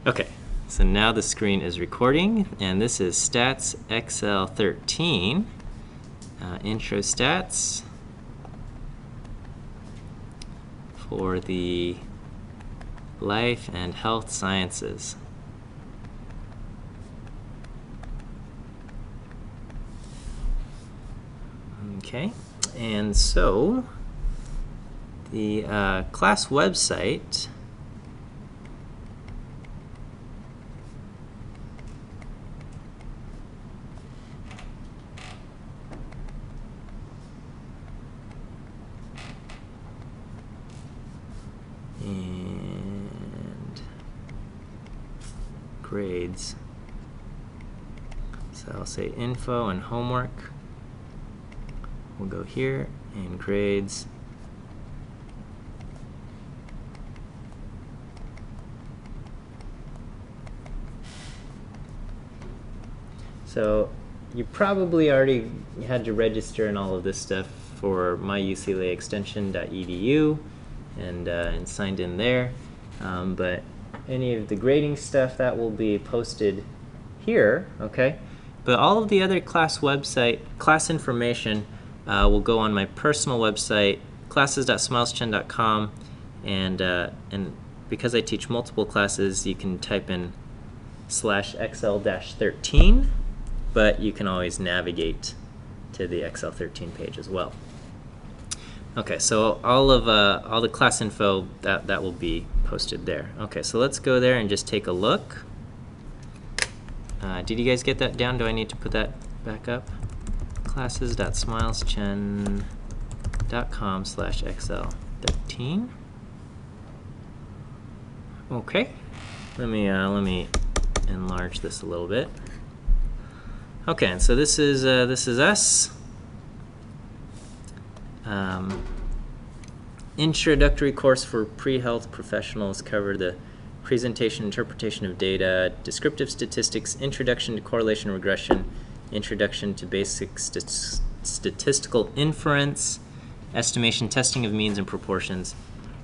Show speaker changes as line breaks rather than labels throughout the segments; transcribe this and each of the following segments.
Okay, so now the screen is recording, and this is Stats XL13, intro stats for the life and health sciences. Okay, and so the class website and grades. So I'll say info and homework. We'll go here and grades. So you probably already had to register and all of this stuff for myuclaextension.edu and signed in there. But any of the grading stuff, that will be posted here, okay? But all of the other class information will go on my personal website, classes.smileschen.com, and because I teach multiple classes, you can type in /XL-13, but you can always navigate to the XL13 page as well. Okay, so all the class info that will be posted there. Okay, so let's go there and just take a look. Did you guys get that down? Do I need to put that back up? classes.smileschen.com/XL13. Okay, let me enlarge this a little bit. Okay, and so this is us. Introductory course for pre-health professionals cover the presentation, interpretation of data, descriptive statistics, introduction to correlation regression, introduction to basic statistical inference, estimation, testing of means and proportions,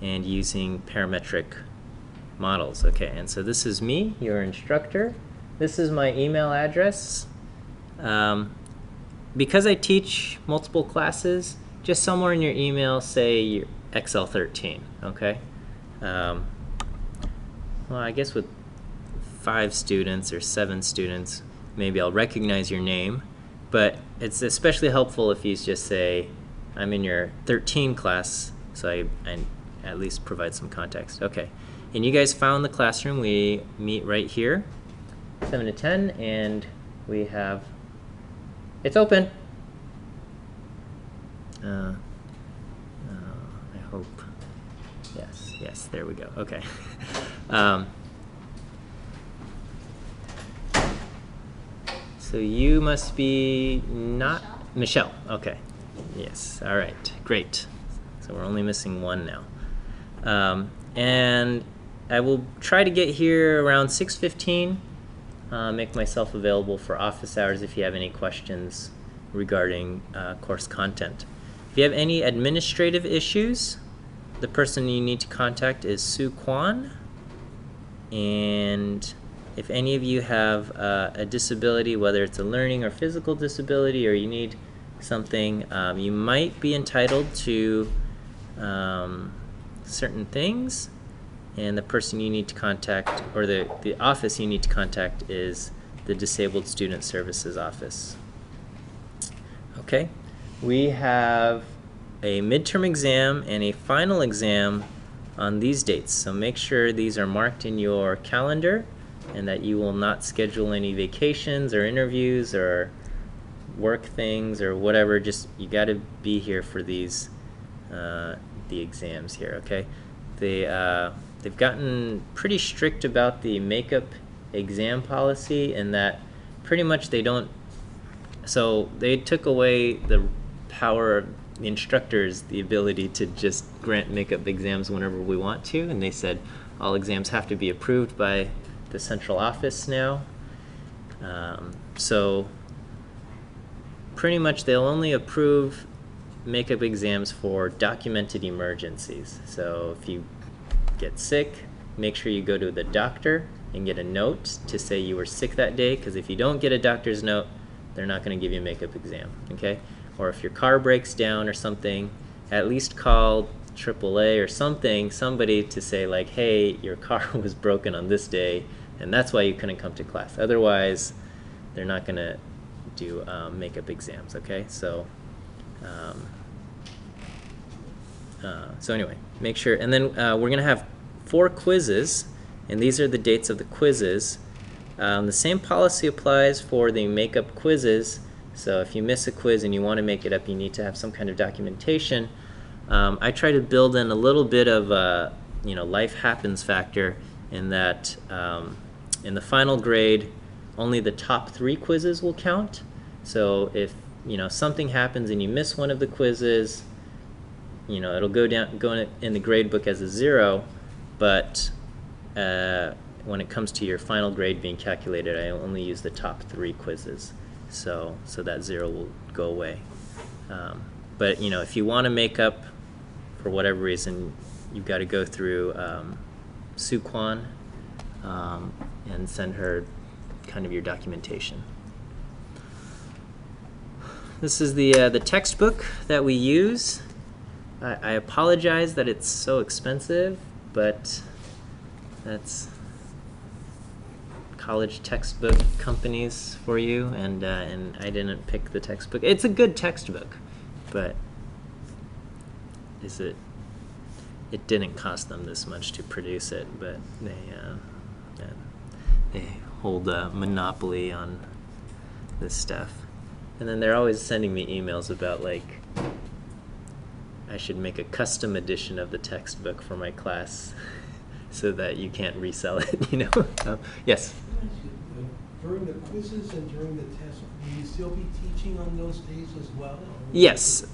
and using parametric models. Okay, and so this is me, your instructor. This is my email address. Because I teach multiple classes, just somewhere in your email say your XL13, okay? Well, I guess with 5 students or 7 students, maybe I'll recognize your name, but it's especially helpful if you just say, I'm in your 13 class, so I at least provide some context. Okay, and you guys found the classroom. We meet right here, 7 to 10, and we have, it's open. I hope. Yes, there we go. Okay. So you must be not Michelle. Okay. Yes. All right. Great. So we're only missing one now. And I will try to get here around 6:15. Make myself available for office hours if you have any questions regarding course content. If you have any administrative issues, the person you need to contact is Sue Kwan. And if any of you have a disability, whether it's a learning or physical disability, or you need something, you might be entitled to certain things, and the person you need to contact, or the office you need to contact, is the Disabled Student Services Office. Okay, we have a midterm exam and a final exam on these dates, so make sure these are marked in your calendar and that you will not schedule any vacations or interviews or work things or whatever. Just, you got to be here for these the exams here. Okay, they've gotten pretty strict about the makeup exam policy, and that pretty much they don't, so they took away the power of the instructors, the ability to just grant makeup exams whenever we want to, and they said all exams have to be approved by the central office now. So pretty much they'll only approve makeup exams for documented emergencies. So if you get sick, make sure you go to the doctor and get a note to say you were sick that day, because if you don't get a doctor's note, they're not going to give you a makeup exam, okay? Or if your car breaks down or something, at least call AAA or something, somebody to say like, hey, your car was broken on this day, and that's why you couldn't come to class. Otherwise, they're not going to do makeup exams, okay? So anyway, make sure. And then we're going to have 4 quizzes, and these are the dates of the quizzes. The same policy applies for the makeup quizzes. So if you miss a quiz and you want to make it up, you need to have some kind of documentation. I try to build in a little bit of a life happens factor, in that in the final grade, only the top 3 quizzes will count. So if something happens and you miss one of the quizzes, it'll go in the grade book as a 0, but when it comes to your final grade being calculated, I only use the top 3 quizzes, so that 0 will go away. But if you want to make up for whatever reason, you've got to go through Sue Kwan and send her kind of your documentation. This is the textbook that we use. I apologize that it's so expensive, but that's college textbook companies for you, and I didn't pick the textbook. It's a good textbook, but it didn't cost them this much to produce it, but they hold a monopoly on this stuff. And then they're always sending me emails about like I should make a custom edition of the textbook for my class so that you can't resell it, Yes?
During the quizzes and during the tests, will you still be teaching on those days as well?
Yes.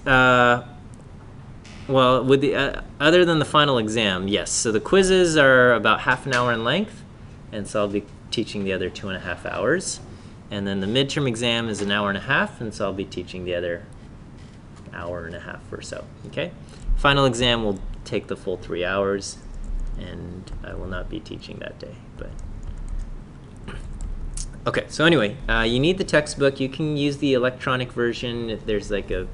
Well, with the other than the final exam, yes. So the quizzes are about half an hour in length, and so I'll be teaching the other 2.5 hours. And then the midterm exam is 1.5 hours, and so I'll be teaching the other 1.5 hours or so. Okay. Final exam will take the full 3 hours, and I will not be teaching that day. But okay. So anyway, you need the textbook. You can use the electronic version. There's like a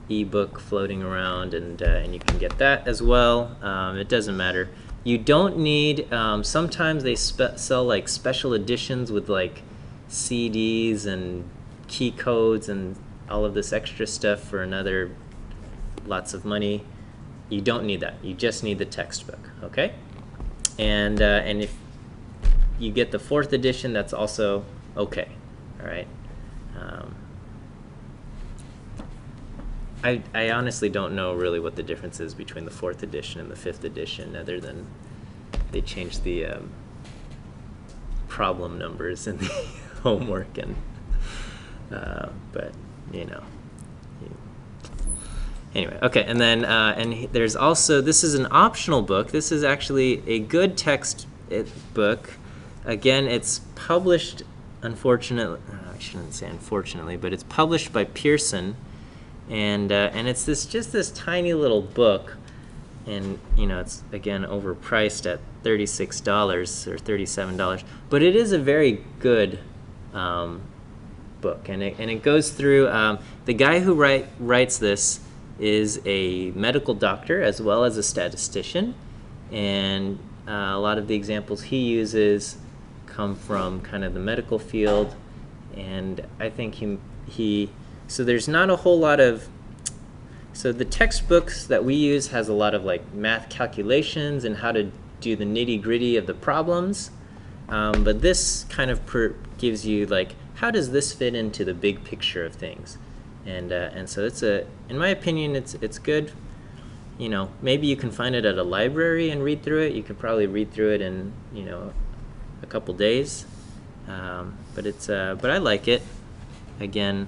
ebook floating around, and you can get that as well. It doesn't matter. You don't need. Sometimes they sell like special editions with like CDs and key codes and all of this extra stuff for another lots of money. You don't need that. You just need the textbook, okay? And if you get the 4th edition, that's also okay. All right. I honestly don't know really what the difference is between the 4th edition and the 5th edition, other than they changed the problem numbers in the homework, and but anyway, okay. And then and there's also, this is an optional book. This is actually a good text book. Again, it's published, unfortunately, I shouldn't say unfortunately, but it's published by Pearson, and it's just this tiny little book, and it's again overpriced at $36 or $37, but it is a very good book, and it goes through. The guy who writes this is a medical doctor as well as a statistician, and a lot of the examples he uses come from kind of the medical field, and I think he so there's not a whole lot of, so the textbooks that we use has a lot of like math calculations and how to do the nitty-gritty of the problems, but this kind of gives you like, how does this fit into the big picture of things, and so it's in my opinion, it's good. Maybe you can find it at a library and read through it. You could probably read through it in a couple days, but I like it. Again,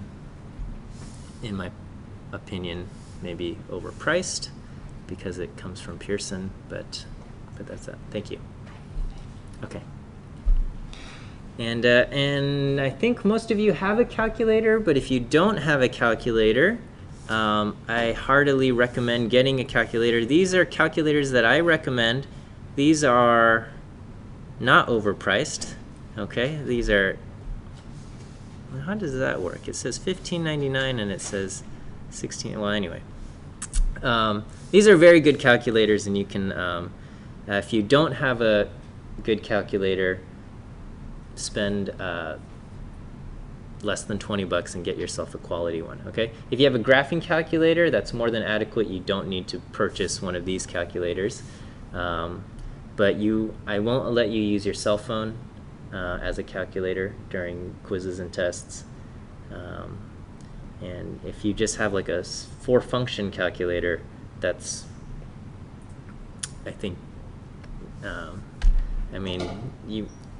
in my opinion, maybe overpriced because it comes from Pearson, but that's that. Thank you. Okay. And I think most of you have a calculator, but if you don't have a calculator, I heartily recommend getting a calculator. These are calculators that I recommend. These are not overpriced. Okay, these are, how does that work? It says $15.99 and it says 16. Well, anyway, these are very good calculators, and you can, if you don't have a good calculator, spend less than 20 bucks and get yourself a quality one. Okay, if you have a graphing calculator, that's more than adequate. You don't need to purchase one of these calculators. But I won't let you use your cell phone as a calculator during quizzes and tests. And if you just have like a 4-function calculator, that's, I think, I mean,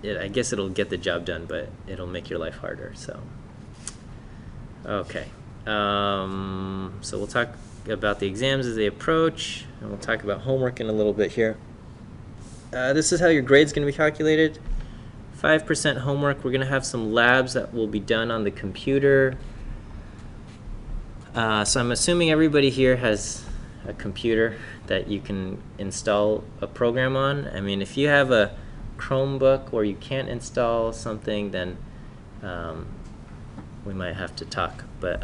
I guess it'll get the job done, but it'll make your life harder. So, okay. So we'll talk about the exams as they approach, and we'll talk about homework in a little bit here. This is how your grade's going to be calculated. 5% homework. We're going to have some labs that will be done on the computer. So I'm assuming everybody here has a computer that you can install a program on. I mean, if you have a Chromebook or you can't install something, then we might have to talk. But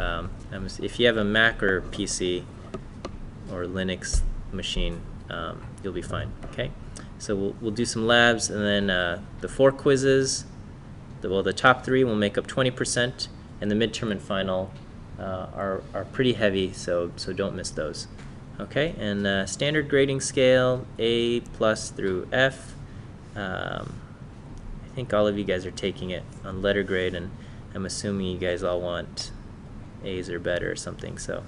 if you have a Mac or PC or Linux machine, you'll be fine. Okay. So we'll do some labs, and then the 4 quizzes. The top 3 will make up 20%, and the midterm and final are pretty heavy, so don't miss those. Okay, and standard grading scale, A+ through F. I think all of you guys are taking it on letter grade, and I'm assuming you guys all want A's or better or something, so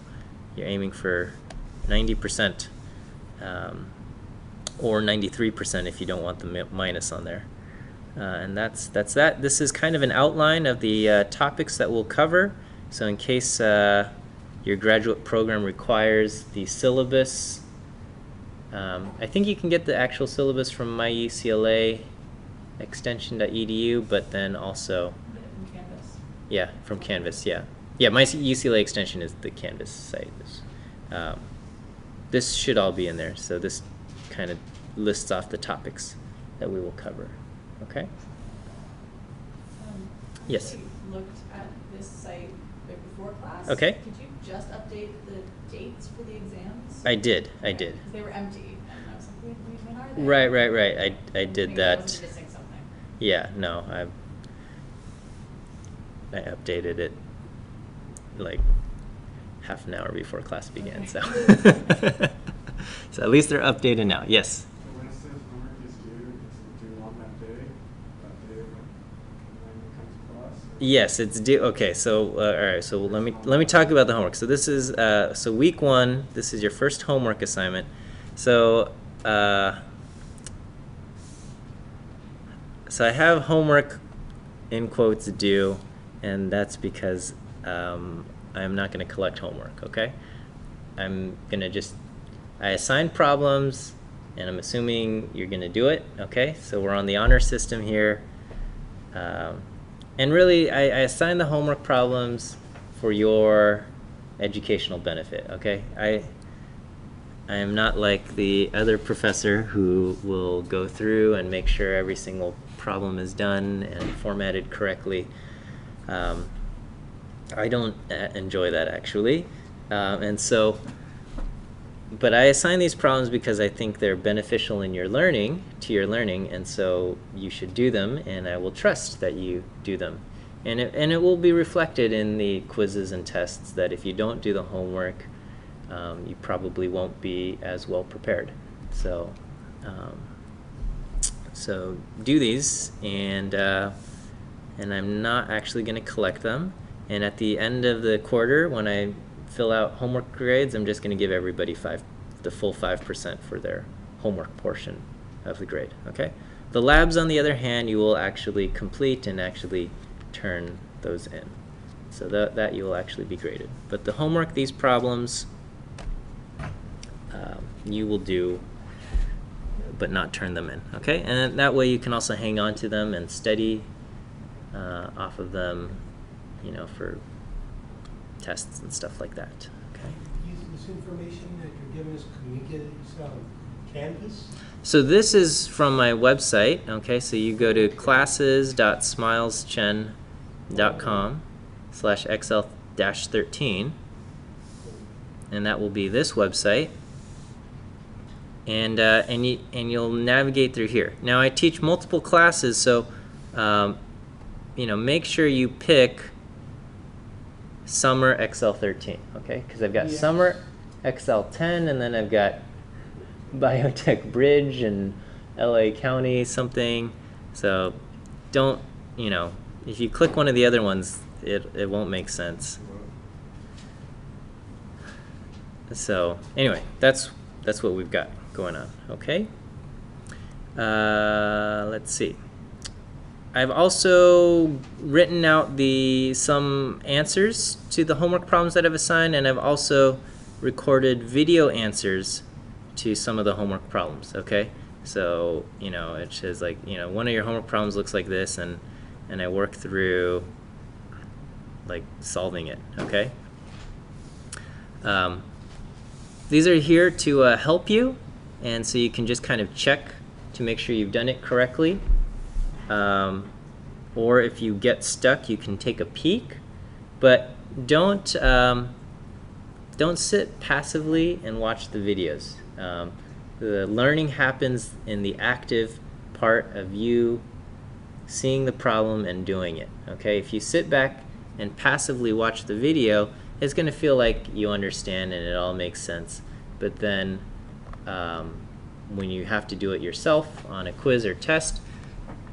you're aiming for 90%, or 93% if you don't want the minus on there. And that's that. This is kind of an outline of the topics that we'll cover. So in case your graduate program requires the syllabus, I think you can get the actual syllabus from myucla extension.edu, but then also
from Canvas.
Yeah, from Canvas. Yeah, my UCLA extension is the Canvas site. This should all be in there. So this kind of lists off the topics that we will cover. Okay. Yes.
I looked at this site right before class.
Okay.
Could you just update the dates for the exams?
I did.
Because they were empty, and I was like, when are they?
Right. I did
Maybe
that.
I was missing something.
Yeah. No. I updated it like half an hour before class began.
Okay.
So. So at least they're updated now. Yes.
So when it says homework is due, it's due on that day when it comes to class?
Yes, it's due. Okay, so all right. So let me talk about the homework. So this is so week 1. This is your first homework assignment. So so I have homework in quotes due, and that's because I'm not going to collect homework. Okay, I'm gonna I assign problems, and I'm assuming you're going to do it. Okay, so we're on the honor system here. And really, I assign the homework problems for your educational benefit. Okay, I am not like the other professor who will go through and make sure every single problem is done and formatted correctly. I don't enjoy that, actually. And so, but I assign these problems because I think they're beneficial in your learning, and so you should do them, and I will trust that you do them. And it will be reflected in the quizzes and tests that if you don't do the homework, you probably won't be as well prepared. So, so do these, and I'm not actually going to collect them. And at the end of the quarter, when I fill out homework grades, I'm just going to give everybody the full 5% for their homework portion of the grade. Okay. The labs, on the other hand, you will actually complete and actually turn those in, so that you will actually be graded. But the homework, these problems, you will do, but not turn them in. Okay. And that way you can also hang on to them and study off of them, for tests and stuff like that. Okay.
Using this information that you're giving us, can we get it on Canvas?
So this is from my website. Okay, so you go to classes.smileschen.com/XL-13, and that will be this website. And you'll navigate through here. Now I teach multiple classes, so make sure you pick Summer XL13, okay? Because I've got
Yes.
Summer XL10, and then I've got Biotech Bridge and LA County something. So don't, if you click one of the other ones, it won't make sense. So anyway, that's what we've got going on, okay? Let's see. I've also written out some answers to the homework problems that I've assigned, and I've also recorded video answers to some of the homework problems, okay? So, it says like, one of your homework problems looks like this, and I work through like solving it, okay? These are here to help you, and so you can just kind of check to make sure you've done it correctly. Or if you get stuck, you can take a peek, but don't sit passively and watch the videos. The learning happens in the active part of you seeing the problem and doing it. Okay, if you sit back and passively watch the video, it's going to feel like you understand and it all makes sense. But then when you have to do it yourself on a quiz or test,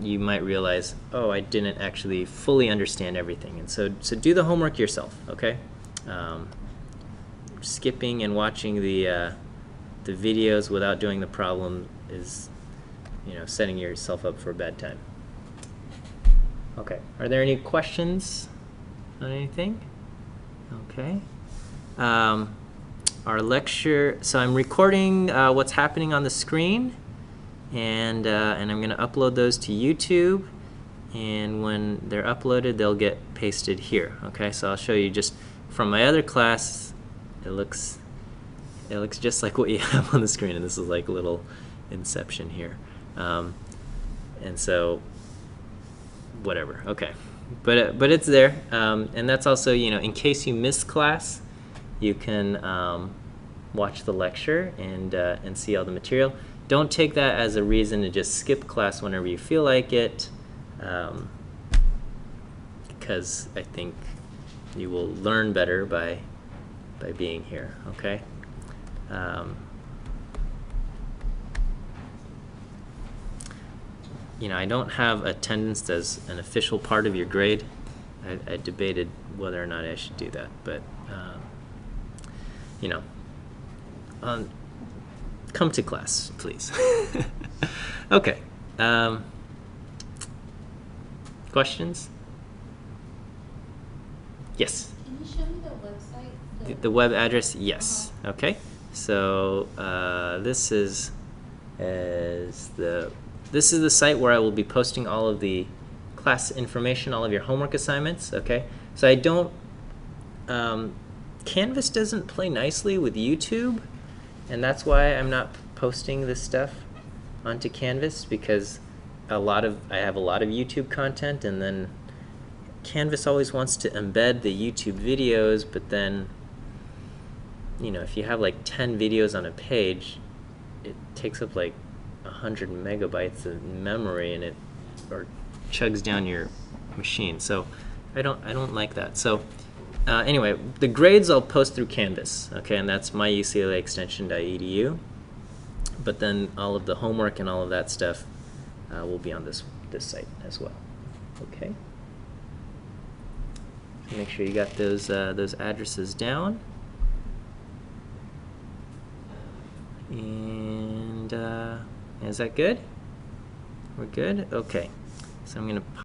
you might realize, oh, I didn't actually fully understand everything. And so do the homework yourself, okay? Skipping and watching the videos without doing the problem is, setting yourself up for a bad time. Okay, are there any questions on anything? Okay. Our lecture, so I'm recording what's happening on the screen, and I'm going to upload those to YouTube, and when they're uploaded, they'll get pasted here. Okay, so I'll show you just from my other class. It looks just like what you have on the screen, and this is like a little inception here, and so whatever. Okay, but it's there, and that's also, in case you miss class, you can watch the lecture and see all the material. Don't take that as a reason to just skip class whenever you feel like it, because I think you will learn better by being here, okay? I don't have attendance as an official part of your grade. I debated whether or not I should do that, but come to class, please. Okay. Questions? Yes.
Can you show me the website?
The web address? Yes. Okay. So this is the site where I will be posting all of the class information, all of your homework assignments. Okay. So I don't. Canvas doesn't play nicely with YouTube, and that's why I'm not posting this stuff onto Canvas, because I have a lot of YouTube content, and then Canvas always wants to embed the YouTube videos, but then if you have like 10 videos on a page, it takes up like 100 megabytes of memory, and it chugs down your machine. So I don't like that. So anyway, the grades I'll post through Canvas, okay, and that's myuclaextension.edu. But then all of the homework and all of that stuff will be on this site as well. Okay. So make sure you got those addresses down. And is that good? We're good? Okay. So I'm going to